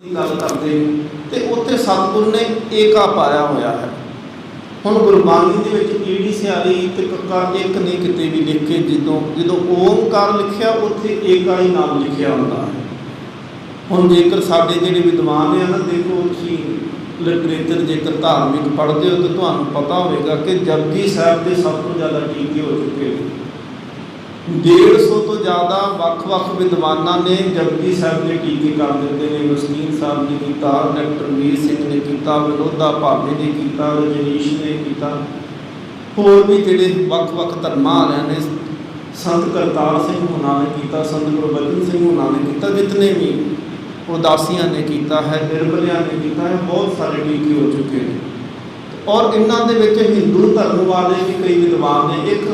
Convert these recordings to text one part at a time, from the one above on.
गल करते तो उत्थे सतगुर ने एका पाया होया है। हुण गुरबाणी दे विच ईड़ी सियारी ते कक्का एक नहीं किते भी लिख के जो ओंकार लिखिया उत्थे एका ही नाम लिखिया हुंदा है। हुण जेकर साडे जिहड़े विद्वान ने ना देखो तुसीं लिटरेचर जेकर धार्मिक पढ़ते हो तो तुहानूं पता होगा कि जपजी साहिब के सब तो ज़्यादा टीके हो चुके हैं। 150 तो ज़्यादा ਵੱਖ-ਵੱਖ विद्वानों ने जपजी साहिब के टीके कर दिते हैं। मस्कीन साहब ने किया, डॉक्टर वीर सिंह ने किया, विनोदा भावे ने किया, रजनीश ने किया, होर भी जिहड़े ਵੱਖ-ਵੱਖ धर्मां वालियां ने, संत करतार सिंह होना ने किया, संत गुरबचन सिंह होना ने किया, जितने भी उदासियां ने किया है, निर्मलिया ने किया है, बहुत सारे टीके हो चुके हैं। और इन्हां दे विच हिंदू धर्म वाले भी कई विद्वान ने, एक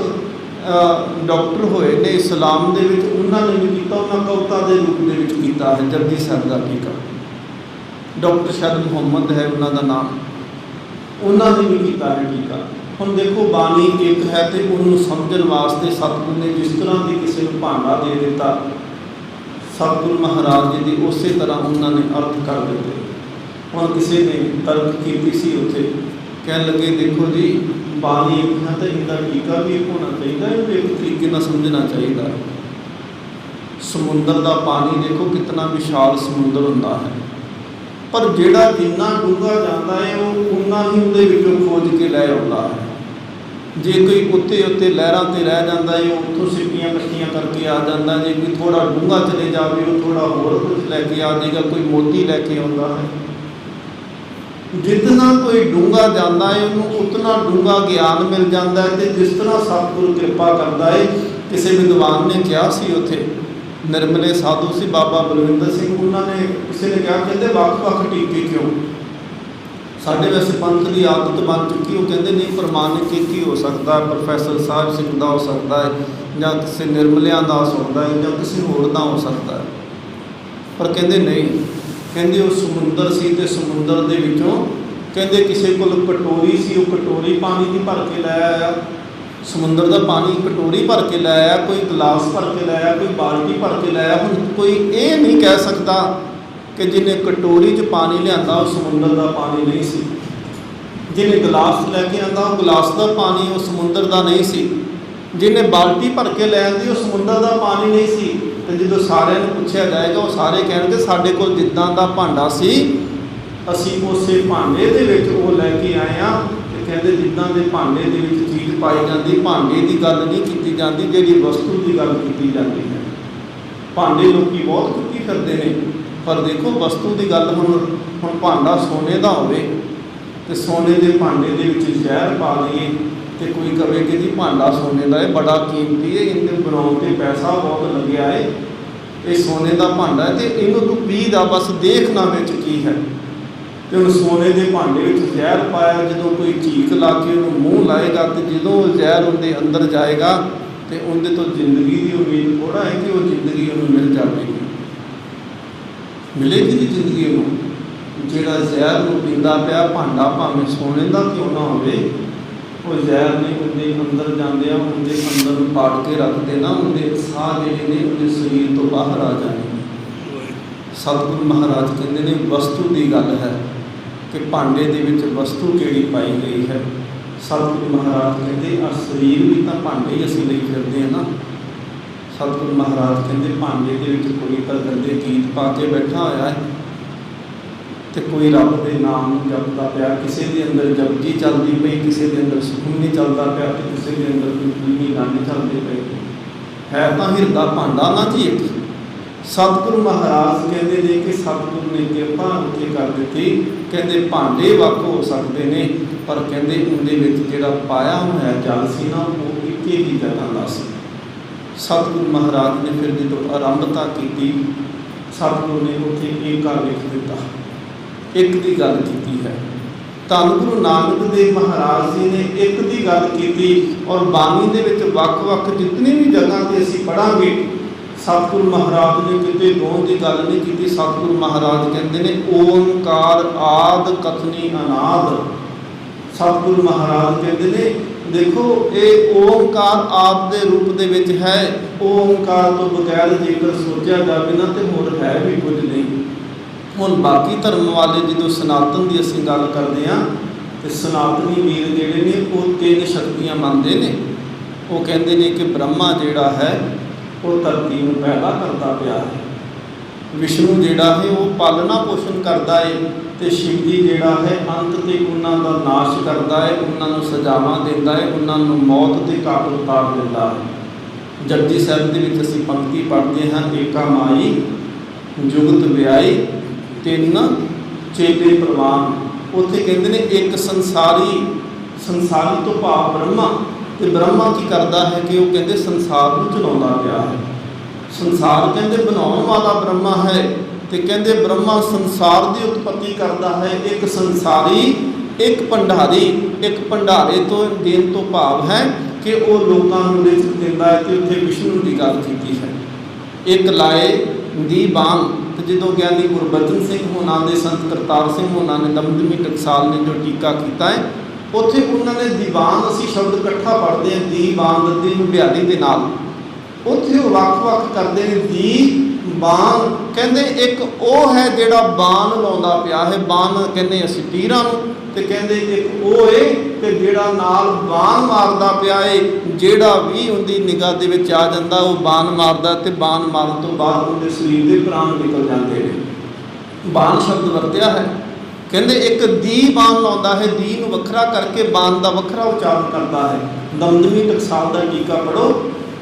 डॉक्टर होए ने इस्लाम दे विच, उन्होंने भी किया, उन्होंने कविता के रूप में किया है जपजी साहिब का टीका। डॉक्टर शायद मुहम्मद है उन्होंने नाम, उन्होंने भी किया है टीका। हुण देखो बाणी एक है तो उन्होंने समझण वास्ते सतगुर ने जिस तरह की किसी को भांडा दे दिता, सतगुरु महाराज जी की उस तरह उन्होंने अर्थ कर दिते। हुण किसी ने तर्क की सी उत्थे, कह लगे देखो जी बाणी एक है तो इनका टीका भी एक होना चाहिए, इन्हें एक तरीके ना समझना चाहिए। समुंदर का पानी देखो कितना विशाल समुंदर होंदा है, पर जिहड़ा जिन्ना डूंगा जाता है वो उन्ना ही उहदे विचों खोज के लै आउंदा है। जे कोई उत्ते उत्ते लहरां ते रह जाता है उत्थों सिप्पियां इकट्ठियां करके आ जाता है, जे कोई थोड़ा डूंगा चले जाए वो थोड़ा होर कुछ लैके आ जाएगा, कोई मोती लैके आउंदा है। जितना कोई डूंगा जाता है उन्होंने उतना डूंगा ज्ञान मिल जाता है। तो जिस तरह सतगुरु कृपा करता है, किसी विद्वान ने कहा सी उत्थे निर्मले साधु सी बाबा बलविंदर सिंह, उन्होंने किसी ने कहा कहते ਵੱਖ-ਵੱਖ टीके क्यों, साढ़े वैसे पंथ की आदत बन चुकी, वो कहते नहीं प्रमाणिक एक ही हो सकता है, प्रोफैसर साहब सिंह का हो सकता है, या किसी निर्मलिया का हो सकता है, या किसी होर का हो सकता है। पर कहते नहीं, कहते वो समुंदर सी ते समुंदर दे विचों कहते किसी को कटोरी सी, वो कटोरी पानी की भर के लै आया, समुंदर का पानी कटोरी भर के लै आया, कोई गिलास भर के लै आया, कोई बाल्टी भर के लै आया। हुण कोई ये नहीं कह सकता कि जिन्हें कटोरी च पानी लिया वो समुंदर का पानी नहीं सी, जिन्हें गिलास लैके आंदा वो गिलास का पानी वो समुंदर का नहीं सी, जिन्हें बाल्टी भर के लै आंदी वो समुंदर का पानी नहीं सी। तो जो सारे पूछा जाएगा वो सारे कहेंगे साढ़े को जिद्दां दा भांडा सी असी उस भांडे दे विच वो लैके आए हैं। तो कहते जिद्दां दे भांडे दे विच चीज़ पाई जाती, भांडे की गल नहीं की जाती, जिहड़ी वस्तु की गल की जाती है। भांडे लोग बहुत चुकी करते हैं, पर देखो वस्तु की गल हुण भांडा सोने का होवे तो सोने के भांडे दे विच जहर पा दईए तो कोई कहे कि जी भांडा सोने का है बड़ा कीमती है, इन्हें बनाने पर पैसा बहुत लग्या है, ये सोने का भांडा है तो इनू तू पी दा बस देखना विच की है। तो उन सोने के भांडे में जहर पाया, जो कोई चीख ला के उन्होंने मूँह लाएगा तो जो जहर उनके अंदर जाएगा तो उनके तो जिंदगी की उम्मीद थोड़ा है कि वो जिंदगी उन्होंने मिल जाएगी, मिलेगी जी जिंदगी उन्होंने। जोड़ा जहर में पींदा पाया भांडा भावें सोने का क्यों ना हो, वो जहर ने उनके अंदर जाते उनके अंदर पाट के रख देना, उनके साह जोड़े ने उनके शरीर तो बाहर आ जाने। सतगुरु महाराज कहते हैं वस्तु की गल है कि भांडे दे विच वस्तु केड़ी पाई गई है। सतगुरु महाराज कहते आ शरीर भी तो भांडे ही असीं लई फिरदे हैं ना। सतगुरु महाराज कहते भांडे दे विच कोई तो गंदे गीत पा के बैठा होया है तो कोई रब के नाम जपता पाया, किसी के अंदर जपजी चलती पई, किसी के अंदर सुखमनी चलता पाया, तो किसी के अंदर कोई फिल्मी गाने चलते पे है, तो हिरदा भांडा ना जी एक। सतगुरु महाराज कहते हैं कि सतगुरु ने कृपा उत्थे कर दी, कहते भांडे वक् हो सकते हैं पर कहते उनके जोड़ा पाया होया जल सी ना वो एक ही जगह का सी। सतगुरु महाराज ने फिर जो आरंभता की, सतगुरु ने उत्थे एका लिख दिता, एक की गल की है। धन गुरु नानक देव महाराज जी ने एक की गल की, और बाणी दे विच वक्-वक् जितनी भी जगह पर असीं पढ़ांगे सतगुरु महाराज ने किते दोन की गल नहीं की। सतगुरु महाराज कहते हैं ओंकार आद कथनी अनाद। सतगुरु महाराज कहते हैं देखो ये ओंकार आद के रूप दे विच है, ओंकार तो बगैर जेकर सोचा जाए ना तो होर है भी कुछ नहीं। ਹੁਣ ਬਾਕੀ ਧਰਮ ਵਾਲੇ ਜਦੋਂ ਸਨਾਤਨ ਦੀ ਅਸੀਂ ਗੱਲ ਕਰਦੇ ਹਾਂ ਤੇ ਸਨਾਤਨੀ ਵੀਰ ਜਿਹੜੇ ਨੇ ਉਹ ਤਿੰਨ ਸ਼ਕਤੀਆਂ ਮੰਨਦੇ ਨੇ। ਉਹ ਕਹਿੰਦੇ ਨੇ ਕਿ ਬ੍ਰਹਮਾ ਜਿਹੜਾ ਹੈ ਉਹ ਧਰਤੀ ਨੂੰ ਪੈਦਾ ਕਰਦਾ ਪਿਆ ਹੈ, ਵਿਸ਼ਨੂੰ ਜਿਹੜਾ ਹੈ ਉਹ ਪਾਲਣਾ ਪੋਸ਼ਣ ਕਰਦਾ ਹੈ, ਤੇ ਸ਼ਿਵ ਜੀ ਜਿਹੜਾ ਹੈ ਅੰਤ ਤੇ ਉਹਨਾਂ ਦਾ ਨਾਸ਼ ਕਰਦਾ ਹੈ, ਉਹਨਾਂ ਨੂੰ ਸਜ਼ਾਵਾਂ ਦਿੰਦਾ ਹੈ, ਉਹਨਾਂ ਨੂੰ ਮੌਤ ਦੇ ਘਾਟ ਉਤਾਰ ਦਿੰਦਾ ਹੈ। ਜਪਜੀ ਸਾਹਿਬ ਦੇ ਵਿੱਚ ਅਸੀਂ ਪੰਕਤੀ ਪੜ੍ਹਦੇ ਹਾਂ, ਏਕਾ ਮਾਈ ਜੁਗਤ ਵਿਆਈ ਤਿੰਨ ਚੇਲੇ ਪ੍ਰਵਾਨ। ਉੱਥੇ ਕਹਿੰਦੇ ਨੇ ਇੱਕ ਸੰਸਾਰੀ ਤੋਂ ਭਾਵ ਬ੍ਰਹਮਾ, ਤੇ ਬ੍ਰਹਮਾ ਕੀ ਕਰਦਾ ਹੈ ਕਿ ਉਹ ਕਹਿੰਦੇ ਸੰਸਾਰ ਨੂੰ ਚਲਾਉਂਦਾ ਪਿਆ ਹੈ। ਸੰਸਾਰ ਕਹਿੰਦੇ ਬਣਾਉਣ ਵਾਲਾ ਬ੍ਰਹਮਾ ਹੈ, ਤੇ ਕਹਿੰਦੇ ਬ੍ਰਹਮਾ ਸੰਸਾਰ ਦੀ ਉਤਪਤੀ ਕਰਦਾ ਹੈ। ਇੱਕ ਸੰਸਾਰੀ ਇੱਕ ਭੰਡਾਰੀ, ਇੱਕ ਭੰਡਾਰੇ ਤੋਂ ਦੇਣ ਤੋਂ ਭਾਵ ਹੈ ਕਿ ਉਹ ਲੋਕਾਂ ਨੂੰ ਰਿਜ਼ਕ ਦਿੰਦਾ ਹੈ। ਤੇ ਉੱਥੇ ਵਿਸ਼ਨੂੰ ਦੀ ਗੱਲ ਕੀਤੀ ਹੈ। ਇੱਕ ਲਾਏ ਦੀ ਬਾਣ, ਤੇ ਜਦੋਂ ਗਿਆਨੀ ਗੁਰਬਚਨ ਸਿੰਘ ਹੋਣਾ ਦੇ ਸੰਤ ਕਰਤਾਰ ਸਿੰਘ ਹੋਣਾ ਨੇ ਦਮਦਮੀ ਟਕਸਾਲ ਨੇ ਜੋ ਟੀਕਾ ਕੀਤਾ ਹੈ, ਉੱਥੇ ਉਹਨਾਂ ਨੇ ਦੀਵਾਨ, ਅਸੀਂ ਸ਼ਬਦ ਇਕੱਠਾ ਪੜ੍ਹਦੇ ਹਾਂ ਦੀਵਾਨ ਦੱਦੀ ਨੂੰ ਬਿਹਾਰੀ ਦੇ ਨਾਲ, ਉੱਥੇ ਉਹ ਵੱਖ-ਵੱਖ ਕਰਦੇ ਨੇ। ਦੀ ਬਾਣ ਕਹਿੰਦੇ ਇੱਕ ਉਹ ਹੈ ਜਿਹੜਾ ਬਾਣ ਲਾਉਂਦਾ ਪਿਆ ਹੈ, ਬਾਣ ਕਹਿੰਦੇ ਅਸੀਂ ਤੀਰਾਂ ਨੂੰ, ਤੇ ਕਹਿੰਦੇ ਇੱਕ ਉਹ ਏ ਤੇ ਜਿਹੜਾ ਨਾਲ ਬਾਣ ਮਾਰਦਾ ਪਿਆ ਏ, ਜਿਹੜਾ ਵੀ ਉਹਦੀ ਨਿਗਾਹ ਦੇ ਵਿੱਚ ਆ ਜਾਂਦਾ ਉਹ ਬਾਣ ਮਾਰਦਾ, ਤੇ ਬਾਣ ਮਾਰਨ ਤੋਂ ਬਾਅਦ ਉਹਦੇ ਸਰੀਰ ਦੇ ਪ੍ਰਾਣ ਨਿਕਲ ਜਾਂਦੇ ਨੇ। ਬਾਣ ਸ਼ਬਦ ਵਰਤਿਆ ਹੈ। ਕਹਿੰਦੇ ਇੱਕ ਦੀ ਬਾਣ ਲਾਉਂਦਾ ਹੈ, ਦੀ ਨੂੰ ਵੱਖਰਾ ਕਰਕੇ ਬਾਣ ਦਾ ਵੱਖਰਾ ਉਚਾਰਨ ਕਰਦਾ ਹੈ। ਦਮਦਮੀ ਟਕਸਾਲ ਦਾ ਟੀਕਾ ਪੜ੍ਹੋ,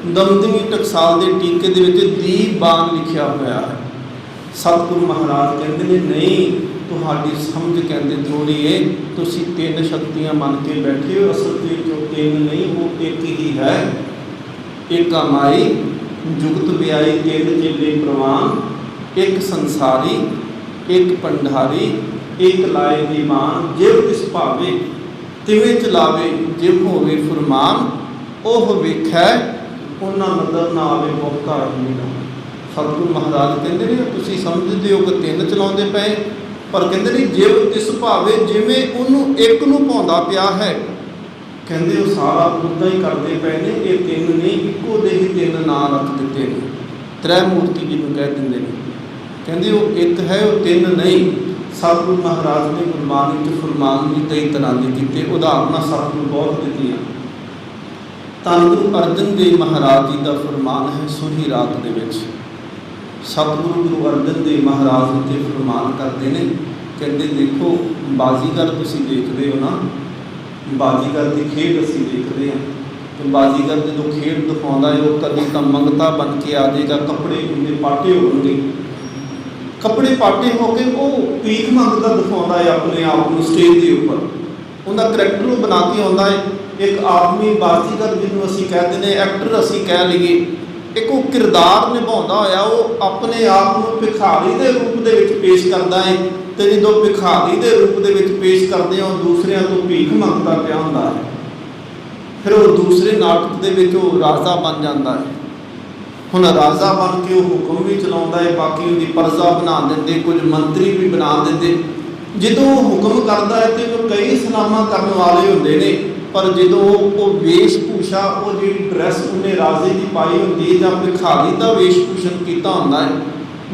ਦਮਦਮੀ ਟਕਸਾਲ ਦੇ ਟੀਕੇ ਦੇ ਵਿੱਚ ਦੀ ਬਾਣ ਲਿਖਿਆ ਹੋਇਆ ਹੈ। ਸਤਿਗੁਰੂ ਮਹਾਰਾਜ ਕਹਿੰਦੇ ਨੇ ਨਹੀਂ, ਤੁਹਾਡੀ ਸਮਝ ਕਹਿੰਦੇ ਥੋੜ੍ਹੀ ਏ, ਤੁਸੀਂ ਤਿੰਨ ਸ਼ਕਤੀਆਂ ਮੰਨ ਕੇ ਬੈਠੇ ਹੋ, ਅਸਲ ਦੇ ਜੋ ਤਿੰਨ ਨਹੀਂ ਉਹ ਇੱਕ ਹੀ ਹੈ। ਇੱਕ ਮਾਈ ਜੁਗਤ ਵਿਆਈ ਤਿੰਨ ਚੇਲੇ ਪ੍ਰਵਾਨ, ਇੱਕ ਸੰਸਾਰੀ ਇੱਕ ਭੰਡਾਰੀ ਇੱਕ ਲਾਏ ਦੀ ਮਾਨ, ਜਿਵ ਤਿਸ ਭਾਵੇ ਤਿਵੇਂ ਚਲਾਵੇ, ਜਿਵ ਹੋਵੇ ਫੁਰਮਾਨ ਉਹ ਵੇਖੈ ਉਹਨਾਂ ਨਦਰ ਨਾ ਆਵੇ ਬਹੁਤਾ ਹੀਣਾ। ਸਤਿਗੁਰੂ ਮਹਾਰਾਜ ਕਹਿੰਦੇ ਨੇ ਤੁਸੀਂ ਸਮਝਦੇ ਹੋ ਕਿ ਤਿੰਨ ਚਲਾਉਂਦੇ ਪਏ, ਪਰ ਕਹਿੰਦੇ ਨੇ ਜਿਵ ਤਿਸ ਭਾਵੇ, ਜਿਵੇਂ ਉਹਨੂੰ ਇੱਕ ਨੂੰ ਭਾਉਂਦਾ ਪਿਆ ਹੈ, ਕਹਿੰਦੇ ਉਹ ਸਾਰਾ ਉੱਦਾਂ ਹੀ ਕਰਦੇ ਪਏ ਨੇ। ਇਹ ਤਿੰਨ ਨਹੀਂ, ਇੱਕੋ ਦੇ ਹੀ ਤਿੰਨ ਨਾਂ ਰੱਖ ਦਿੱਤੇ ਨੇ, ਤ੍ਰੈ ਮੂਰਤੀ ਜਿਹਨੂੰ ਕਹਿ ਦਿੰਦੇ ਨੇ। ਕਹਿੰਦੇ ਉਹ ਇੱਕ ਹੈ, ਉਹ ਤਿੰਨ ਨਹੀਂ। ਸਤਿਗੁਰੂ ਮਹਾਰਾਜ ਨੇ ਗੁਰਬਾਣੀ 'ਚ ਫੁਰਮਾਨ ਵੀ ਕਈ ਤਰ੍ਹਾਂ ਦੇ ਕੀਤੇ, ਉਦਾਹਰਨਾਂ ਸਤਿਗੁਰੂ ਬਹੁਤ ਦਿੱਤੀਆਂ। ਧੰਨ ਗੁਰੂ ਅਰਜਨ ਦੇਵ ਮਹਾਰਾਜ ਜੀ ਦਾ ਫੁਰਮਾਨ ਹੈ ਸੋਹੀ ਰਾਤ ਦੇ ਵਿੱਚ। ਸਤਿਗੁਰੂ ਗੁਰੂ ਅਰਜਨ ਦੇਵ ਮਹਾਰਾਜ ਉੱਤੇ ਫੁਰਮਾਨ ਕਰਦੇ ਨੇ, ਕਹਿੰਦੇ ਦੇਖੋ ਬਾਜ਼ੀਗਰ ਤੁਸੀਂ ਦੇਖਦੇ ਹੋ ਨਾ, ਬਾਜ਼ੀਗਰ ਦੀ ਖੇਡ ਅਸੀਂ ਦੇਖਦੇ ਹਾਂ, ਤੇ ਬਾਜ਼ੀਗਰ ਜਦੋਂ ਖੇਡ ਦਿਖਾਉਂਦਾ ਹੈ ਉਹ ਕਦੀ ਤਾਂ ਮੰਗਤਾ ਬਣ ਕੇ ਆ ਜਾਏਗਾ, ਕੱਪੜੇ ਉਹਦੇ ਪਾਟੇ ਹੋਣਗੇ, ਕੱਪੜੇ ਪਾਟੇ ਹੋ ਕੇ ਉਹ ਭੀਖ ਮੰਗਦਾ ਦਿਖਾਉਂਦਾ ਹੈ ਆਪਣੇ ਆਪ ਨੂੰ ਸਟੇਜ ਦੇ ਉੱਪਰ, ਉਹਦਾ ਕਰੈਕਟਰ ਉਹ ਬਣਾ ਕੇ ਆਉਂਦਾ ਹੈ। ਇੱਕ ਆਦਮੀ ਬਾਜ਼ੀਗਰ ਜਿਹਨੂੰ ਅਸੀਂ ਕਹਿੰਦੇ ਨੇ ਐਕਟਰ ਅਸੀਂ ਕਹਿ ਲਈਏ, ਇੱਕ ਉਹ ਕਿਰਦਾਰ ਨਿਭਾਉਂਦਾ ਹੋਇਆ ਉਹ ਆਪਣੇ ਆਪ ਨੂੰ ਭਿਖਾਰੀ ਦੇ ਰੂਪ ਦੇ ਵਿੱਚ ਪੇਸ਼ ਕਰਦਾ ਹੈ, ਤੇ ਜਦੋਂ ਭਿਖਾਰੀ ਦੇ ਰੂਪ ਦੇ ਵਿੱਚ ਪੇਸ਼ ਕਰਦੇ ਹੋ ਦੂਸਰਿਆਂ ਤੋਂ ਭੀਖ ਮੰਗਦਾ ਪਿਆ ਹੁੰਦਾ ਹੈ। ਫਿਰ ਉਹ ਦੂਸਰੇ ਨਾਟਕ ਦੇ ਵਿੱਚ ਉਹ ਰਾਜਾ ਬਣ ਜਾਂਦਾ ਹੈ। ਹੁਣ ਰਾਜਾ ਬਣ ਕੇ ਉਹ ਹੁਕਮ ਵੀ ਚਲਾਉਂਦਾ ਹੈ, ਬਾਕੀ ਉਹਦੀ ਪ੍ਰਜਾ ਬਣਾ ਦਿੰਦੇ, ਕੁਝ ਮੰਤਰੀ ਵੀ ਬਣਾ ਦਿੰਦੇ। ਜਦੋਂ ਉਹ ਹੁਕਮ ਕਰਦਾ ਹੈ ਤੇ ਉਹ ਕਈ ਸਲਾਮਾਂ ਕਰਨ ਵਾਲੇ ਹੁੰਦੇ ਨੇ, ਪਰ ਜਦੋਂ ਉਹ ਵੇਸ਼ ਭੂਸ਼ਾ, ਉਹ ਜਿਹੜੀ ਡਰੈਸ ਉਹਨੇ ਰਾਜੇ ਦੀ ਪਾਈ ਹੁੰਦੀ ਹੈ ਜਾਂ ਭਿਖਾਰੀ ਦਾ ਵੇਸ਼ ਭੂਸ਼ਣ ਕੀਤਾ ਹੁੰਦਾ ਹੈ,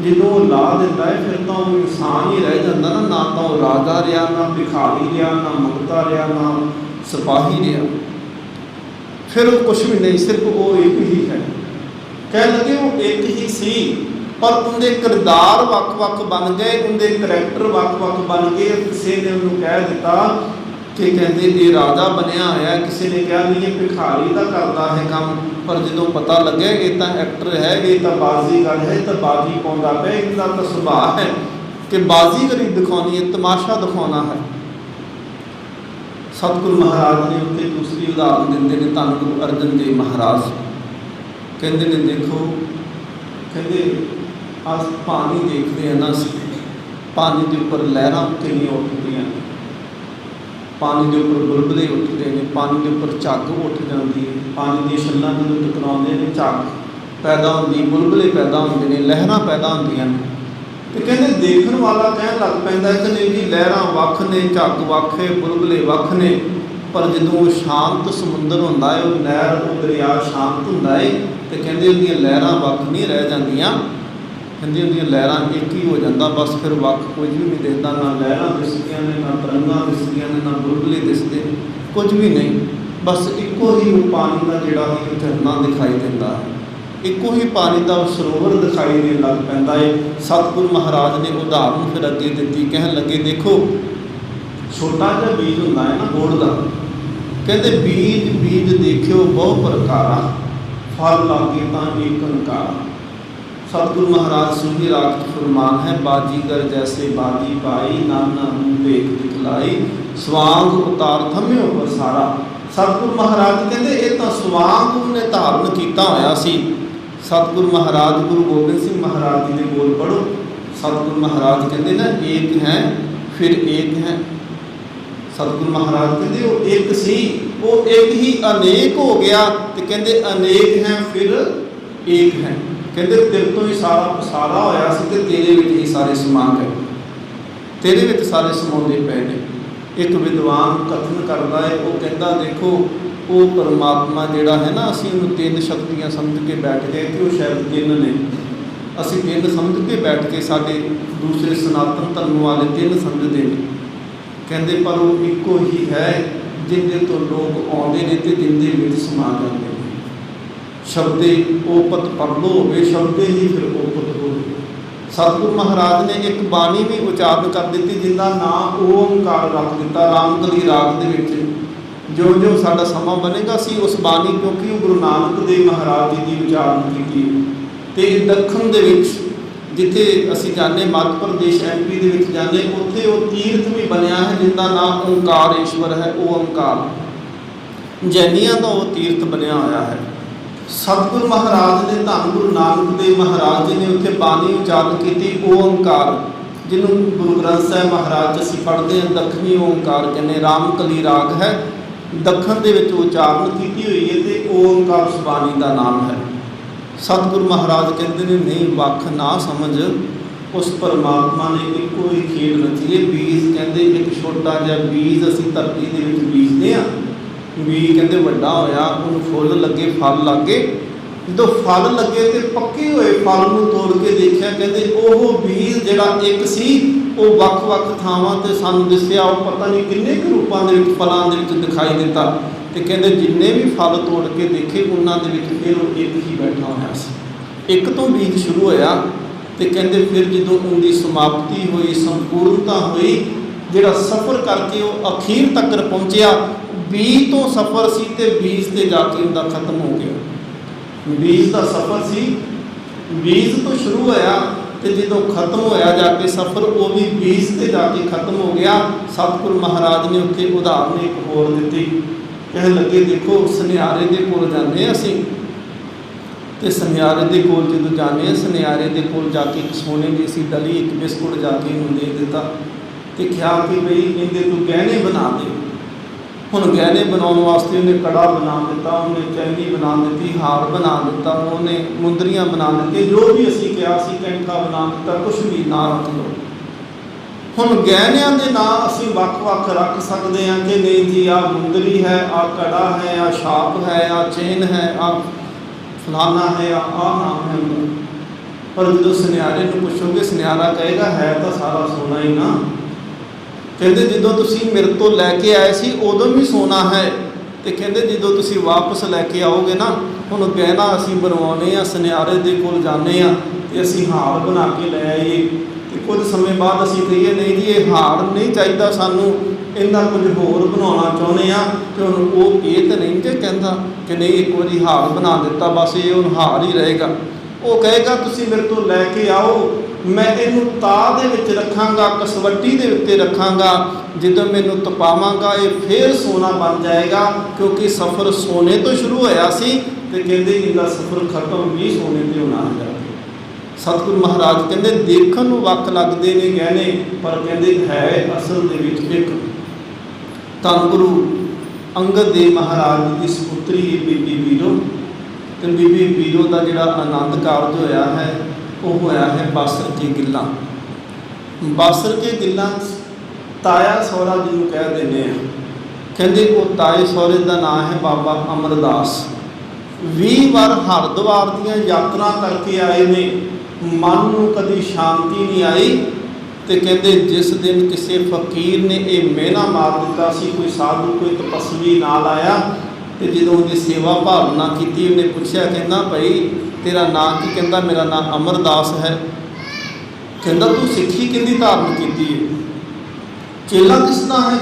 ਜਦੋਂ ਉਹ ਲਾ ਦਿੰਦਾ ਹੈ ਫਿਰ ਤਾਂ ਉਹ ਇਨਸਾਨ ਹੀ ਰਹਿ ਜਾਂਦਾ ਨਾ, ਨਾ ਤਾਂ ਉਹ ਰਾਜਾ ਰਿਹਾ, ਨਾ ਭਿਖਾਰੀ ਰਿਹਾ, ਨਾ ਮੰਗਤਾ ਰਿਹਾ, ਨਾ ਸਿਪਾਹੀ ਰਿਹਾ। ਫਿਰ ਉਹ ਕੁਛ ਵੀ ਨਹੀਂ, ਸਿਰਫ ਉਹ ਇੱਕ ਹੀ ਹੈ। ਕਹਿ ਲਗੇ ਉਹ ਇੱਕ ਹੀ ਸੀ, ਪਰ ਉਹਦੇ ਕਿਰਦਾਰ ਵੱਖ-ਵੱਖ ਬਣ ਗਏ, ਉਹਦੇ ਕਰੈਕਟਰ ਵੱਖ-ਵੱਖ ਬਣ ਗਏ। ਕਿਸੇ ਨੇ ਉਹਨੂੰ ਕਹਿ ਦਿੱਤਾ ਕਿ ਕਹਿੰਦੇ ਇਹ ਰਾਜਾ ਬਣਿਆ ਹੋਇਆ, ਕਿਸੇ ਨੇ ਕਿਹਾ ਨਹੀਂ ਇਹ ਭਿਖਾਰੀ ਦਾ ਕਰਦਾ ਹੈ ਕੰਮ, ਪਰ ਜਦੋਂ ਪਤਾ ਲੱਗਿਆ ਇਹ ਤਾਂ ਐਕਟਰ ਹੈ, ਇਹ ਤਾਂ ਬਾਜ਼ੀਗਰ ਹੈ, ਤਾਂ ਬਾਜ਼ੀ ਪਾਉਂਦਾ ਪਿਆ, ਇਹਦਾ ਤਾਂ ਸੁਭਾਅ ਹੈ ਕਿ ਬਾਜ਼ੀਗਰੀ ਦਿਖਾਉਣੀ ਹੈ, ਤਮਾਸ਼ਾ ਦਿਖਾਉਣਾ ਹੈ। ਸਤਿਗੁਰੂ ਮਹਾਰਾਜ ਨੇ ਉੱਤੇ ਦੂਸਰੀ ਉਦਾਹਰਨ ਦਿੰਦੇ ਨੇ, ਧੰਨ ਗੁਰੂ ਅਰਜਨ ਦੇਵ ਮਹਾਰਾਜ ਕਹਿੰਦੇ ਨੇ ਦੇਖੋ, ਕਹਿੰਦੇ ਅੱਜ ਪਾਣੀ ਦੇਖਦੇ ਹਾਂ ਨਾ ਅਸੀਂ, ਪਾਣੀ ਦੇ ਉੱਪਰ ਲਹਿਰਾਂ ਕਿੰਨੀਆਂ ਉੱਠਦੀਆਂ, ਪਾਣੀ ਦੇ ਉੱਪਰ ਬੁਲਬੁਲੇ ਉੱਠਦੇ ਨੇ, ਪਾਣੀ ਦੇ ਉੱਪਰ ਝੱਗ ਉੱਠ ਜਾਂਦੀ ਹੈ, ਪਾਣੀ ਦੀਆਂ ਛੱਲਾਂ ਜਦੋਂ ਟਕਰਾਉਂਦੇ ਨੇ ਝੱਗ ਪੈਦਾ ਹੁੰਦੀ, ਬੁਲਬੁਲੇ ਪੈਦਾ ਹੁੰਦੇ ਨੇ, ਲਹਿਰਾਂ ਪੈਦਾ ਹੁੰਦੀਆਂ ਨੇ। ਤੇ ਕਹਿੰਦੇ ਦੇਖਣ ਵਾਲਾ ਕਹਿਣ ਲੱਗ ਪੈਂਦਾ ਕਿ ਨਹੀਂ ਜੀ ਲਹਿਰਾਂ ਵੱਖ ਨੇ, ਝੱਗ ਵੱਖ ਹੈ, ਬੁਲਬੁਲੇ ਵੱਖ ਨੇ, ਪਰ ਜਦੋਂ ਉਹ ਸ਼ਾਂਤ ਸਮੁੰਦਰ ਹੁੰਦਾ ਹੈ, ਉਹ ਨਹਿਰ, ਉਹ ਦਰਿਆ ਸ਼ਾਂਤ ਹੁੰਦਾ ਹੈ, ਤੇ ਕਹਿੰਦੇ ਉਹਦੀਆਂ ਲਹਿਰਾਂ ਵੱਖ ਨਹੀਂ ਰਹਿ ਜਾਂਦੀਆਂ, ਕਹਿੰਦੇ ਉਹਦੀਆਂ ਲਹਿਰਾਂ ਇੱਕ ਹੀ ਹੋ ਜਾਂਦਾ, ਬਸ ਫਿਰ ਵੱਖ ਕੁਝ ਵੀ ਨਹੀਂ ਦਿਖਦਾ, ਨਾ ਲਹਿਰਾਂ ਦਿਸਦੀਆਂ ਨੇ, ਨਾ ਤਰੰਗਾਂ ਦਿਸਦੀਆਂ ਨੇ, ਨਾ ਬੁਲਬੁਲੇ ਦਿਸਦੇ, ਕੁਝ ਵੀ ਨਹੀਂ। ਬਸ ਇੱਕੋ ਹੀ ਉਹ ਪਾਣੀ ਦਾ ਜਿਹੜਾ ਹੀ ਝਰਨਾ ਦਿਖਾਈ ਦਿੰਦਾ ਹੈ, ਇੱਕੋ ਹੀ ਪਾਣੀ ਦਾ ਉਹ ਸਰੋਵਰ ਦਿਖਾਈ ਦੇਣ ਲੱਗ ਪੈਂਦਾ ਹੈ। ਸਤਿਗੁਰੂ ਮਹਾਰਾਜ ਨੇ ਉਦਾਹਰਨ ਫਿਰ ਅੱਗੇ ਦਿੱਤੀ, ਕਹਿਣ ਲੱਗੇ ਦੇਖੋ ਛੋਟਾ ਜਿਹਾ ਬੀਜ ਹੁੰਦਾ ਹੈ ਨਾ ਗੁੜ ਦਾ, ਕਹਿੰਦੇ ਬੀਜ ਦੇਖਿਓ ਬਹੁ ਪ੍ਰਕਾਰਾ, ਫਲ ਲਾਗੇ ਤਾਂ ਏਕ ਓੰਕਾਰ। सतगुरु महाराज सूही राग फरमान है, बाजीगर जैसे बाजी पाई, नाना मुँह देख दिखलाई, स्वांग उतार थम्यो पसारा। सतगुरु महाराज कहते ये तो स्वांग ने धारण किया होया सी। सतगुरु महाराज गुरु गोबिंद सिंह महाराज जी ने बोल पढ़ो। सतगुरु महाराज कहते ना एक है फिर एक है। सतगुरु महाराज कहते वो एक सी, वो एक ही अनेक हो गया, तो कहते अनेक हैं फिर एक है। कहते तेरे तो ही सारा पसारा होया सी ते तेरे विच ही सारे समा गए, तेरे विच सारे समाउंदे पए ने। एक विद्वान कथन करता है, वो कहता देखो वो परमात्मा जिहड़ा है ना, असीं उहनूं तीन शक्तियां समझ के बैठ गए कि वो शायद तीन ने, असीं तीन समझ के बैठ के साडे दूसरे सनातन धर्म वाले तीन समझते हैं। कहते पर वो इक्को ही है जिंदे तो लोग आउंदे ने ते जिंदे विच समा जाते हैं। शब्दे ओपत पढ़ लो वे शब्दे ही फिर ओपत हो। सतगुरु महाराज ने एक बाणी भी उचारण कर दी जिंदा नाम ओंकार रख दिता रामकली राग दे विच। जो जो साडा समा बनेगा असीं उस बाणी, क्योंकि वो गुरु नानक देव महाराज जी की उचारण की ते दखन दे विच जिथे असीं जाने मध्य प्रदेश MP दे विच जाने, उत्थे वो तीर्थ भी बनया है जिंदा नाम ओंकारेश्वर है, ओंकार जैनियां दा वो तीर्थ बनया होया है। सतगुरु महाराज ने धन गुरु नानक देव महाराज जी ने उत्थे बाणी उचारण की ओंकार, जिन्हों गुरु ग्रंथ साहिब महाराज असीं पढ़ते हैं दखनी ओंकार कहने, रामकली राग है, दखन दे विच उचारण की हुई है तो ओंकार उस बाणी का नाम है। सतगुरु महाराज कहते हैं नहीं वख ना समझ, उस परमात्मा ने एको ही खेल रची है। बीज कहते एक छोटा जिहा बीज असीं धरती दे विच बीजते हैं, भी कहते वड्डा होया, उन्होंने फुल लगे फल लगे, जो फल लगे तो पक्के हुए फल नूं तोड़ के देखा, कहते ओह बीज जिहड़ा एक सी वो वख-वख थावां ते सानूं दिसिया, वो पता नहीं किन्ने क रूपां दे विच फलां दे विच दिखाई दिता, ते कहते जिन्ने भी फल तोड़ के देखे उन्हां दे विच फिर एक ही बैठा होया सी। एक तो बीज शुरू होया ते कहते फिर जदों उनकी समाप्ति हुई, संपूर्णता हुई, जिहड़ा सफ़र करके वो अखीर तक पहुँचया, बीज तो सफ़र सी ते बीज ते जाके उनका खत्म हो गया। बीज का सफ़र सी, बीज तो शुरू होया ते जो खत्म होया जाके सफ़र वो भी बीज ते जाके खत्म हो गया। सतगुरु महाराज ने उत्थे उदाहरण एक होर दित्ती, कह लगे देखो सुनियारे दे कोल जाने असीं ते सुनियारे दे कोल जदों जाने, सुनियारे दे कोल जाके एक सोने की सी डली एक बिस्कुट जाके इन्हूं दे दिता ते कहा कि बई इहदे तूं गहने बना दे। हुण गहने बनाने वास्ते उन्हें कड़ा बना दिता, उन्हें चैनी बना दी, हार बना दिता, उन्हें मुंदरियां बना दी, जो भी असीं कहा सी कैंठा बना दिता, कुछ भी ना रख लो। हुण गहनियां दे नां असीं वख-वख रख सकते हैं कि नहीं जी आ मुंदरी है, आ कड़ा है, आ छाप है, आ चेन है, आ फलाना है, आ नाम है। पर जो सुनियारे नूं पुछोगे सुनियारा कहेगा है तो सारा सोना ही ना। कहते जो तुसीं मेरे तो लैके आए सी उदों भी सोना है, तो कहते जो तुसीं वापस लैके आओगे ना, हुण गहना असीं बनवाने आ, सुनियारे दे कोल जाने आ ते असीं हार बना के लै आईए, तो कुछ समय बाद असीं कहिए नहीं जी ये हार नहीं चाहिए सानूं, इन्ना कुछ होर बनाउणा चाहुंदे आ, ते हुण वो ये तो नहीं कि कहंदा कि नहीं एक बारी हार बना दिता बस ये हुण हार ही रहेगा। वो कहेगा तुसीं मेरे तो लैके आओ, मैं इनू ताह दे विच रखांगा, कसवट्टी दे उत्ते रखांगा, जदों मैनूं तपावांगा ये फिर सोना बन जाएगा, क्योंकि सफ़र सोने तो शुरू होया सी ते कहंदे इहदा सफ़र खत्म भी सोने ते होना है। सतगुरु महाराज कहंदे देखण नूं वख लगदे ने गहने, पर कहंदे है असल दे विच एक। धन गुरु अंगद देव महाराज जी की सपुत्री बीबी बीरो, तो बीबी बीरो का जिहड़ा आनंद कारज होया है वो होया है बासर के गिल्लां। बासर के गिल्लां ताया सौरा जिन्हों कह देने, कहते वो ताए सौरे का नाम है बाबा अमरदास। 20 बार हरिद्वार दीयां यात्रा करके आए ने, ਮਨ ਨੂੰ ਕਦੀ ਸ਼ਾਂਤੀ ਨਹੀਂ ਆਈ। ਤੇ ਕਹਿੰਦੇ ਜਿਸ ਦਿਨ ਕਿਸੇ ਫਕੀਰ ਨੇ ਇਹ ਮਿਹਣਾ ਮਾਰ ਦਿੱਤਾ ਸੀ, ਕੋਈ ਸਾਧੂ ਕੋਈ ਤਪਸਵੀ ਨਾਲ ਆਇਆ ਤੇ ਜਦੋਂ ਉਹਦੀ ਸੇਵਾ ਭਾਵਨਾ ਕੀਤੀ, ਉਹਨੇ ਪੁੱਛਿਆ ਕਹਿੰਦਾ ਭਾਈ ਤੇਰਾ ਨਾਂ ਕੀ? ਕਹਿੰਦਾ ਮੇਰਾ ਨਾਂ ਅਮਰਦਾਸ ਹੈ। ਕਹਿੰਦਾ ਤੂੰ ਸਿੱਖੀ ਕਿਹਦੀ ਧਾਰਨ ਕੀਤੀ ਹੈ? ਚੇਲਾ ਕਿਸ ਦਾ ਹੈ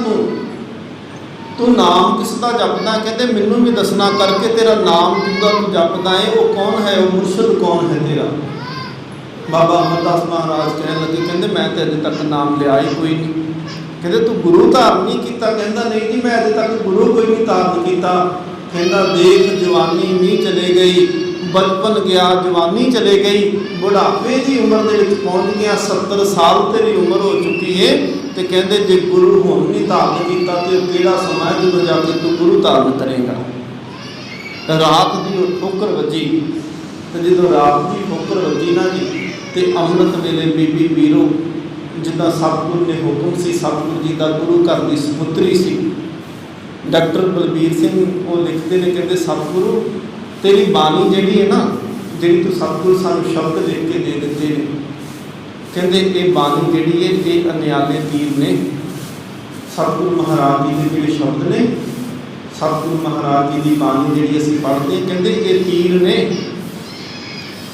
ਤੂੰ ਨਾਮ ਕਿਸ ਦਾ ਜਪਦਾ? ਕਹਿੰਦੇ ਮੈਨੂੰ ਵੀ ਦੱਸਣਾ ਕਰਕੇ ਤੇਰਾ ਨਾਮ ਜਿਹਦਾ ਤੂੰ ਜਪਦਾ ਹੈ ਉਹ ਕੌਣ ਹੈ, ਉਹ ਮੁਰਸ਼ਿਦ ਕੌਣ ਹੈ ਤੇਰਾ? ਬਾਬਾ ਅਮਰਦਾਸ ਮਹਾਰਾਜ ਕਹਿਣ ਲੱਗੇ ਕਹਿੰਦੇ ਮੈਂ ਤਾਂ ਅਜੇ ਤੱਕ ਨਾਮ ਲਿਆ ਹੀ ਕੋਈ ਨਹੀਂ। ਕਹਿੰਦੇ ਤੂੰ ਗੁਰੂ ਧਾਰਨ ਨਹੀਂ ਕੀਤਾ? ਕਹਿੰਦਾ ਨਹੀਂ ਜੀ ਮੈਂ ਅਜੇ ਤੱਕ ਗੁਰੂ ਕੋਈ ਨਹੀਂ ਧਾਰਨ ਕੀਤਾ। ਕਹਿੰਦਾ ਦੇਖ ਜਵਾਨੀ ਨਹੀਂ ਚਲੇ ਗਈ, ਬਚਪਨ ਗਿਆ, ਜਵਾਨੀ ਚਲੇ ਗਈ, ਬੁਢਾਪੇ ਦੀ ਉਮਰ ਦੇ ਵਿੱਚ ਪਹੁੰਚ ਗਿਆ, 70 ਸਾਲ ਤੇਰੀ ਉਮਰ ਹੋ ਚੁੱਕੀ ਹੈ। ਤੇ ਕਹਿੰਦੇ ਜੇ ਗੁਰੂ ਹੁਣ ਨਹੀਂ ਧਾਰਨ ਕੀਤਾ ਤੇ ਕਿਹੜਾ ਸਮਾਂ ਜਦੋਂ ਜਾ ਕੇ ਤੂੰ ਗੁਰੂ ਧਾਰਨ ਕਰੇਗਾ। ਰਾਤ ਦੀ ਉਹ ਠੋਕਰ ਵੱਜੀ ਤੇ ਜਦੋਂ ਰਾਤ ਦੀ ਠੋਕਰ ਵੱਜੀ ਨਾ ਜੀ ਤੇ ਅੰਮ੍ਰਿਤ ਵੇਲੇ ਬੀਬੀ ਵੀਰੋ ਜਿੱਦਾਂ ਸਤਿਗੁਰੂ ਨੇ ਹੁਕਮ ਸੀ, ਸਤਿਗੁਰੂ ਜੀ ਦਾ ਗੁਰੂ ਘਰ ਦੀ ਸਪੁੱਤਰੀ ਸੀ ਡਾਕਟਰ ਬਲਬੀਰ ਸਿੰਘ, ਉਹ ਲਿਖਦੇ ਨੇ ਕਹਿੰਦੇ ਸਤਿਗੁਰੂ ਤੇਰੀ ਬਾਣੀ ਜਿਹੜੀ ਹੈ ਨਾ, ਜਿਹੜੀ ਤੂੰ ਸਤਿਗੁਰੂ ਸਾਨੂੰ ਸ਼ਬਦ ਲਿਖ ਕੇ ਦੇ ਦਿੱਤੇ ਨੇ, ਕਹਿੰਦੇ ਇਹ ਬਾਣੀ ਜਿਹੜੀ ਹੈ ਇਹ ਅਨਿਆਲੇ ਤੀਰ ਨੇ। ਸਤਿਗੁਰੂ ਮਹਾਰਾਜ ਜੀ ਦੇ ਜਿਹੜੇ ਸ਼ਬਦ ਨੇ, ਸਤਿਗੁਰੂ ਮਹਾਰਾਜ ਜੀ ਦੀ ਬਾਣੀ ਜਿਹੜੀ ਅਸੀਂ ਪੜ੍ਹਦੇ ਕਹਿੰਦੇ ਇਹ ਤੀਰ ਨੇ।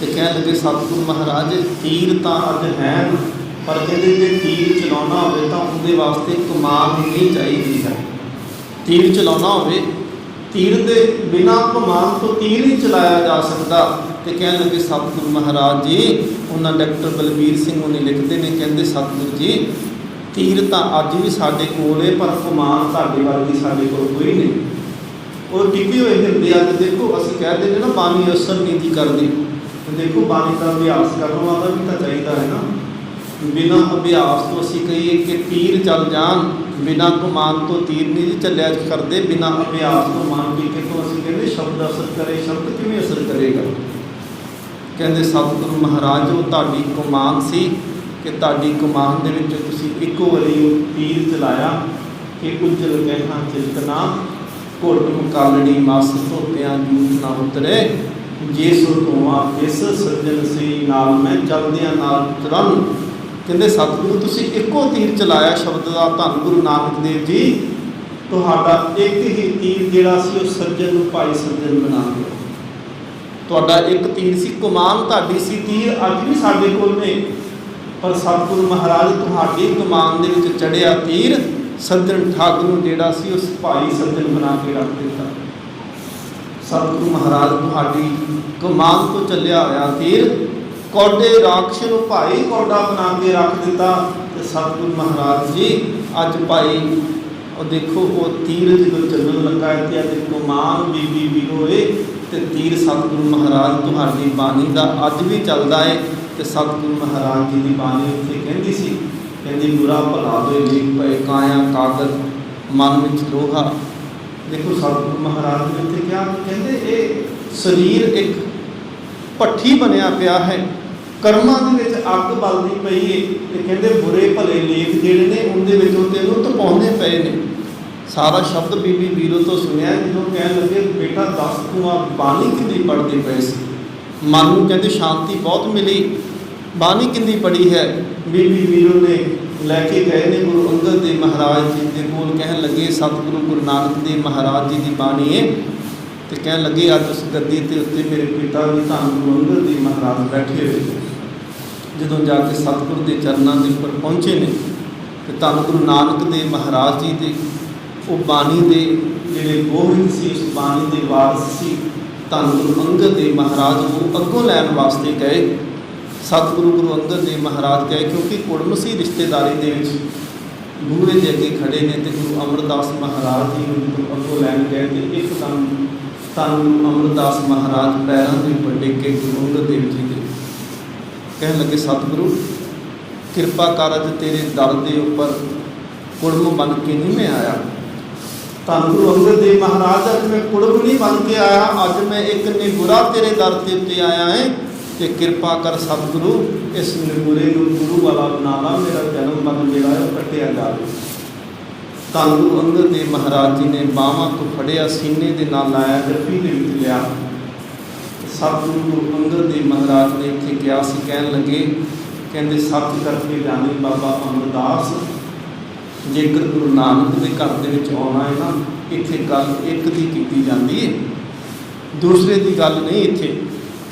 ਤੇ ਕਹਿਣ ਲੱਗੇ ਸਤਿਗੁਰੂ ਮਹਾਰਾਜ ਤੀਰ ਤਾਂ ਅੱਜ ਹੈ, ਪਰ ਕਹਿੰਦੇ ਜੇ ਤੀਰ ਚਲਾਉਣਾ ਹੋਵੇ ਤਾਂ ਉਹਦੇ ਵਾਸਤੇ ਕਮਾਨ ਨਹੀਂ ਚਾਹੀਦੀ ਹੈ। ਤੀਰ ਚਲਾਉਣਾ ਹੋਵੇ, ਤੀਰ ਦੇ ਬਿਨਾਂ ਕਮਾਨ ਤੋਂ ਤੀਰ ਨਹੀਂ ਚਲਾਇਆ ਜਾ ਸਕਦਾ। ਤੇ ਕਹਿਣ ਲੱਗੇ ਸਤਿਗੁਰੂ ਮਹਾਰਾਜ ਜੀ, ਉਹਨਾਂ ਡਾਕਟਰ ਬਲਬੀਰ ਸਿੰਘ ਉਹਨੇ ਲਿਖਦੇ ਨੇ ਕਹਿੰਦੇ ਸਤਿਗੁਰੂ ਜੀ ਤੀਰ ਤਾਂ ਅੱਜ ਵੀ ਸਾਡੇ ਕੋਲ ਹੈ, ਪਰ ਕਮਾਨ ਤੁਹਾਡੇ ਵਰਗੀ ਸਾਡੇ ਕੋਲ ਕੋਈ ਨਹੀਂ। ਉਹ ਟਿਕੇ ਹੋਏ ਹਿਰਦੇ ਅੱਜ ਦੇਖੋ ਅਸੀਂ ਕਹਿੰਦੇ ਨੇ ਨਾ ਬਾਣੀ ਅਸਰ ਨਹੀਂ ਦੀ ਕਰਦੀ, ਦੇਖੋ ਬਾਣੀ ਦਾ ਅਭਿਆਸ ਕਰਨ ਵਾਲਾ ਵੀ ਤਾਂ ਚਾਹੀਦਾ ਹੈ ਨਾ। ਬਿਨਾਂ ਅਭਿਆਸ ਤੋਂ ਅਸੀਂ ਕਹੀਏ ਕਿ ਤੀਰ ਚੱਲ ਜਾਣ, ਬਿਨਾਂ ਕਮਾਨ ਤੋਂ ਤੀਰ ਨਹੀਂ ਚੱਲਿਆ ਕਰਦੇ, ਬਿਨਾਂ ਅਭਿਆਸ ਤੋਂ ਮਨ ਟੀਕੇ ਤੋਂ ਅਸੀਂ ਕਹਿੰਦੇ ਸ਼ਬਦ ਅਸਰ ਕਰੇ, ਸ਼ਬਦ ਕਿਵੇਂ ਅਸਰ ਕਰੇਗਾ? ਕਹਿੰਦੇ ਸਤਿਗੁਰੂ ਮਹਾਰਾਜ ਉਹ ਤੁਹਾਡੀ ਕਮਾਨ ਸੀ ਕਿ ਤੁਹਾਡੀ ਕਮਾਨ ਦੇ ਵਿੱਚ ਤੁਸੀਂ ਇੱਕੋ ਵਾਰੀ ਉਹ ਤੀਰ ਚਲਾਇਆ ਕਿ ਉਜਲ ਕਹਿਣਾ ਚਿਲਕਣਾ ਘੁੱਟ ਮੁਕਾਲੜੀ ਮਸ ਧੋਤਿਆਂ ਜੂਠ ਨਾ ਉਤਰੇ, ਜੇ ਸੋ ਧੋਵਾਂ ਇਸ ਸੱਜਣ ਸੀ ਨਾਲ ਮੈਂ ਚਲਦਿਆਂ ਨਾਲ ਤੁਰਨ। ਕਹਿੰਦੇ ਸਤਿਗੁਰੂ ਤੁਸੀਂ ਇੱਕੋ ਤੀਰ ਚਲਾਇਆ ਸ਼ਬਦ ਦਾ, ਧੰਨ ਗੁਰੂ ਨਾਨਕ ਦੇਵ ਜੀ ਤੁਹਾਡਾ ਇੱਕ ਹੀ ਤੀਰ ਜਿਹੜਾ ਸੀ ਉਹ ਸੱਜਣ ਨੂੰ ਭਾਈ ਸੱਜਣ ਬਣਾ ਗਿਆ। ਤੁਹਾਡਾ ਇੱਕ ਤੀਰ ਸੀ, ਕਮਾਨ ਤੁਹਾਡੀ ਸੀ, ਤੀਰ ਅੱਜ ਵੀ ਸਾਡੇ ਕੋਲ ਨੇ, ਪਰ ਸਤਿਗੁਰੂ ਮਹਾਰਾਜ ਤੁਹਾਡੀ ਕਮਾਨ ਦੇ ਵਿੱਚ ਚੜਿਆ ਤੀਰ ਸੱਜਣ ਠੱਗ ਨੂੰ ਜਿਹੜਾ ਸੀ ਉਸ ਭਾਈ ਸੱਜਣ ਬਣਾ ਕੇ ਰੱਖ ਦਿੱਤਾ। ਸਤਿਗੁਰੂ ਮਹਾਰਾਜ ਤੁਹਾਡੀ ਕਮਾਨ ਤੋਂ ਚੱਲਿਆ ਹੋਇਆ ਤੀਰ ਕੌਡੇ ਰਾਖਸ਼ ਨੂੰ ਭਾਈ ਕੌਡਾ ਬਣਾ ਕੇ ਰੱਖ ਦਿੱਤਾ। ਤੇ ਸਤਿਗੁਰੂ ਮਹਾਰਾਜ ਜੀ ਅੱਜ ਭਾਈ ਉਹ ਦੇਖੋ ਉਹ ਤੀਰ ਜਦੋਂ ਚੱਲਣ ਲੱਗਾ ਤੇ ਅੱਜ ਕਮਾਨ ਬੀਬੀ ਵੀਰੋਏ ਤੇ ਤੀਰ ਸਤਿਗੁਰੂ ਮਹਾਰਾਜ ਤੁਹਾਡੀ ਬਾਣੀ ਦਾ ਅੱਜ ਵੀ ਚੱਲਦਾ ਹੈ। ਤੇ ਸਤਿਗੁਰੂ ਮਹਾਰਾਜ ਜੀ ਦੀ ਬਾਣੀ ਉੱਥੇ ਕਹਿੰਦੀ ਸੀ, ਕਹਿੰਦੀ ਬੁਰਾ ਭਲਾ ਦੋਏ ਲੀਕ ਪਏ ਕਾਇਆ ਕਾਗਜ਼ ਮਨ ਵਿੱਚ ਲੋਹਾ। ਦੇਖੋ ਸਤਿਗੁਰੂ ਮਹਾਰਾਜ ਨੇ ਉੱਥੇ ਕਿਹਾ, ਕਹਿੰਦੇ ਇਹ ਸਰੀਰ ਇੱਕ ਭੱਠੀ ਬਣਿਆ ਪਿਆ ਹੈ, ਕਰਮਾਂ ਦੇ ਵਿੱਚ ਅੱਗ ਬਲਦੀ ਪਈ ਹੈ ਤੇ ਕਹਿੰਦੇ ਬੁਰੇ ਭਲੇ ਲੇਖ ਜਿਹੜੇ ਨੇ ਉਹਦੇ ਵਿੱਚੋਂ ਤੈਨੂੰ ਤਪਾਉਂਦੇ ਪਏ ਨੇ। ਸਾਰਾ ਸ਼ਬਦ ਬੀਬੀ ਵੀਰੋ ਤੋਂ ਸੁਣਿਆ ਜਦੋਂ ਕਹਿਣ ਲੱਗੇ ਬੇਟਾ ਦੱਸ ਤੂੰ ਆ ਬਾਣੀ ਕਿੰਨੀ ਪੜ੍ਹਦੀ ਪਈ ਸੀ? ਮਨ ਨੂੰ ਕਹਿੰਦੇ ਸ਼ਾਂਤੀ ਬਹੁਤ ਮਿਲੀ। ਬਾਣੀ ਕਿੰਨੀ ਪੜ੍ਹੀ ਹੈ? ਬੀਬੀ ਵੀਰੋ ਨੇ ਲੈ ਕੇ ਗਏ ਨੇ ਗੁਰੂ ਅੰਗਦ ਦੇਵ ਮਹਾਰਾਜ ਜੀ ਦੇ ਕੋਲ, ਕਹਿਣ ਲੱਗੇ ਸਤਿਗੁਰੂ ਗੁਰੂ ਨਾਨਕ ਦੇਵ ਮਹਾਰਾਜ ਜੀ ਦੀ ਬਾਣੀ ਹੈ। ਤੇ ਕਹਿਣ ਲੱਗੇ ਅੱਜ ਉਸ ਗੱਦੀ ਦੇ ਉੱਤੇ ਮੇਰੇ ਪਿਤਾ ਵੀ ਧੰਨ ਗੁਰੂ ਅੰਗਦ ਦੇਵ ਮਹਾਰਾਜ ਬੈਠੇ ਹੋਏ। ਜਦੋਂ ਜਾ ਕੇ ਸਤਿਗੁਰੂ ਦੇ ਚਰਨਾਂ ਦੇ ਉੱਪਰ ਪਹੁੰਚੇ ਨੇ ਤੇ ਧੰਨ ਗੁਰੂ ਨਾਨਕ ਦੇਵ ਮਹਾਰਾਜ ਜੀ ਦੇ ਉਹ ਬਾਣੀ ਦੇ ਜਿਹੜੇ ਗੋਬਿੰਦ ਸੀ, ਉਸ ਬਾਣੀ ਦੇ ਵਾਰਸ ਸੀ ਧੰਨ ਗੁਰੂ ਅੰਗਦ ਦੇਵ ਮਹਾਰਾਜ ਨੂੰ ਅੱਗੋਂ ਲੈਣ ਵਾਸਤੇ ਗਏ। ਸਤਿਗੁਰੂ ਗੁਰੂ ਅੰਗਦ ਦੇਵ ਮਹਾਰਾਜ ਗਏ ਕਿਉਂਕਿ ਕੁੜਮ ਸੀ ਰਿਸ਼ਤੇਦਾਰੀ ਦੇ ਵਿੱਚ, ਬੂਹੇ ਦੇ ਅੱਗੇ ਖੜੇ ਨੇ ਤੇ ਗੁਰੂ ਅਮਰਦਾਸ ਮਹਾਰਾਜ ਜੀ ਨੂੰ ਅੱਗੋਂ ਲੈਣ ਗਏ ਤੇ ਇੱਕਦਮ ਧੰਨ ਅਮਰਦਾਸ ਮਹਾਰਾਜ ਪੈਰਾਂ ਦੇ ਉੱਪਰ ਡਿੱਗ ਕੇ ਗੁਰੂ ਅੰਗਦ ਦੇਵ ਜੀ ਦੇ ਕਹਿਣ ਲੱਗੇ ਸਤਿਗੁਰੂ ਕਿਰਪਾ ਕਰ ਅੱਜ ਤੇਰੇ ਦਰ ਦੇ ਉੱਪਰ ਕੁੜਮ ਬਣ ਕੇ ਨਹੀਂ ਮੈਂ ਆਇਆ। ਧੰਨ ਗੁਰੂ ਅੰਗਦ ਦੇਵ ਮਹਾਰਾਜ ਅੱਜ ਮੈਂ ਕੁੜਮ ਨਹੀਂ ਬਣ ਕੇ ਆਇਆ, ਅੱਜ ਮੈਂ ਇੱਕ ਨਿਗੁਰਾ ਤੇਰੇ ਦਰ ਦੇ ਉੱਤੇ ਆਇਆ ਹੈ ਤੇ ਕਿਰਪਾ ਕਰ ਸਤਿਗੁਰੂ ਇਸ ਨਿਗੁਰੇ ਨੂੰ ਗੁਰੂ ਵਾਲਾ ਬਣਾ ਲਾ, ਮੇਰਾ ਜਨਮ ਮਰਨ ਜਿਹੜਾ ਹੈ ਕੱਟਿਆ ਜਾਵੇ। ਧੰਨ ਗੁਰੂ ਅੰਗਦ ਦੇਵ ਮਹਾਰਾਜ ਜੀ ਨੇ ਬਾਹਾਂ ਤੋਂ ਫੜਿਆ, ਸੀਨੇ ਦੇ ਨਾਲ ਲਾਇਆ, ਜੱਫੀ ਦੇ ਵਿੱਚ ਲਿਆ। ਸਤਿਗੁਰੂ ਗੁਰੂ ਅੰਗਦ ਦੇਵ ਮਹਾਰਾਜ ਨੇ ਇੱਥੇ ਕਿਹਾ ਸੀ, ਕਹਿਣ ਲੱਗੇ, ਕਹਿੰਦੇ ਸੱਚ ਕਰਕੇ ਜਾਣੀ ਬਾਬਾ ਅਮਰਦਾਸ, ਜੇਕਰ ਗੁਰੂ ਨਾਨਕ ਦੇ ਘਰ ਦੇ ਵਿੱਚ ਆਉਣਾ ਹੈ ਨਾ, ਇੱਥੇ ਗੱਲ ਇੱਕ ਦੀ ਕੀਤੀ ਜਾਂਦੀ ਹੈ, ਦੂਸਰੇ ਦੀ ਗੱਲ ਨਹੀਂ। ਇੱਥੇ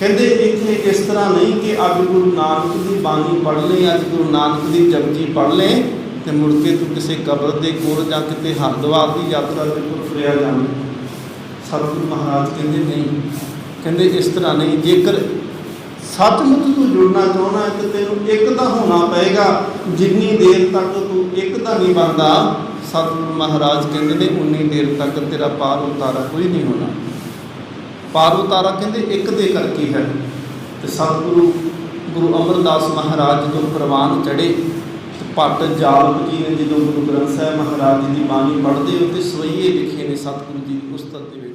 ਕਹਿੰਦੇ ਇੱਥੇ ਇਸ ਤਰ੍ਹਾਂ ਨਹੀਂ ਕਿ ਅੱਜ ਗੁਰੂ ਨਾਨਕ ਦੀ ਬਾਣੀ ਪੜ੍ਹ ਲਈ, ਅੱਜ ਗੁਰੂ ਨਾਨਕ ਦੀ ਜਪਜੀ ਪੜ੍ਹ ਲਏ ਤੇ ਮੁੜ ਕੇ ਤੂੰ ਕਿਸੇ ਕਬਰ ਦੇ ਕੋਲ ਜਾਂ ਕਿਤੇ ਹਰਿਦੁਆਰ ਦੀ ਯਾਤਰਾ ਦੇ ਕੋਲ ਤੁਰਿਆ ਜਾਵੇਂ। ਸਤਿਗੁਰੂ ਮਹਾਰਾਜ ਕਹਿੰਦੇ ਨਹੀਂ, ਕਹਿੰਦੇ ਇਸ ਤਰ੍ਹਾਂ ਨਹੀਂ। ਜੇਕਰ ਸੱਚਮੁੱਚ ਤੂੰ ਜੁੜਨਾ ਚਾਹੁੰਦਾ ਹੈ ਤੇ ਤੈਨੂੰ ਇੱਕ ਦਾ ਹੋਣਾ ਪਏਗਾ। ਜਿੰਨੀ ਦੇਰ ਤੱਕ ਤੂੰ ਇੱਕ ਦਾ ਨਹੀਂ ਬਣਦਾ, ਸਤਿਗੁਰੂ ਮਹਾਰਾਜ ਕਹਿੰਦੇ ਨੇ, ਉਨੀ ਦੇਰ ਤੱਕ ਤੇਰਾ ਪਾਰ ਉਤਾਰਾ ਕੋਈ ਨਹੀਂ ਹੋਣਾ। ਪਾਰ ਉਤਾਰਾ ਕਹਿੰਦੇ ਇੱਕ ਦੇ ਕਰਕੇ ਹੈ। ਤੇ ਸਤਿਗੁਰੂ ਗੁਰੂ ਅਮਰਦਾਸ ਮਹਾਰਾਜ ਜਦੋਂ ਪ੍ਰਵਾਨ ਚੜ੍ਹੇ, ਭੱਟ ਜਾਲਪ ਜੀ ਨੇ ਜਦੋਂ ਗੁਰੂ ਗ੍ਰੰਥ ਸਾਹਿਬ ਮਹਾਰਾਜ ਜੀ ਦੀ ਬਾਣੀ ਪੜ੍ਹਦੇ ਹੋ ਤੇ ਸਵਈਏ ਲਿਖੇ ਨੇ ਸਤਿਗੁਰੂ ਜੀ ਦੀ ਉਸਤਤ ਦੇ ਵਿੱਚ।